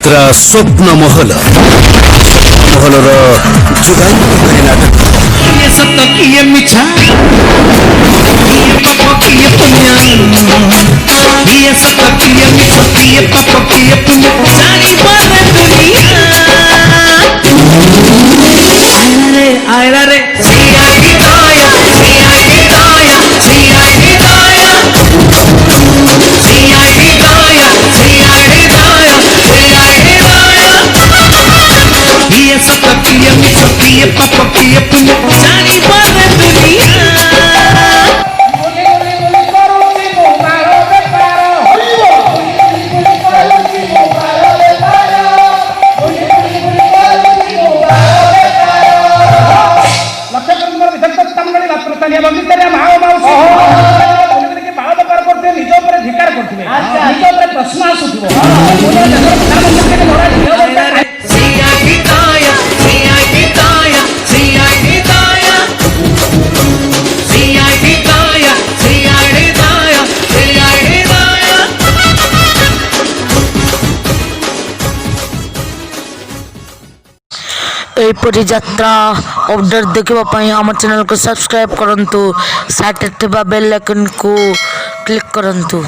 ପରୀଯାତ୍ରା ସ୍ୱପ୍ନମହଲ ମହଲର ଯୁଗାନ୍ତକାରୀ ନାଟକ କିଏ ସତ କିଏ ମିଛ କିଏ ପାପ କିଏ ପୁଣ୍ୟ କିଏ ସତ କିଏ ମିଛ କିଏ ପାପ କିଏ ପୁଣ୍ୟ ଜାଣିପାରେ ଦୁନିଆ ଆଇଲାରେ ସିଆଇ ଦୟା ସିଆଇ ଦୟା ସିଆଇ ଦୟା ସିଆଇ ଦୟା ସିଆଇ ଦୟା ସିଆଇ ଦୟା କିଏ ସତ କିଏ ମିଛ କିଏ ପାପ କିଏ ପୁଣ୍ୟ ଜାଣିପାରେ ଦୁନିଆ प्रश्न आसुव एपरी यात्रा अपडेट देखापी आम चैनल को सब्सक्राइब करंतु साइड बेल आइकन को क्लिक करंतु।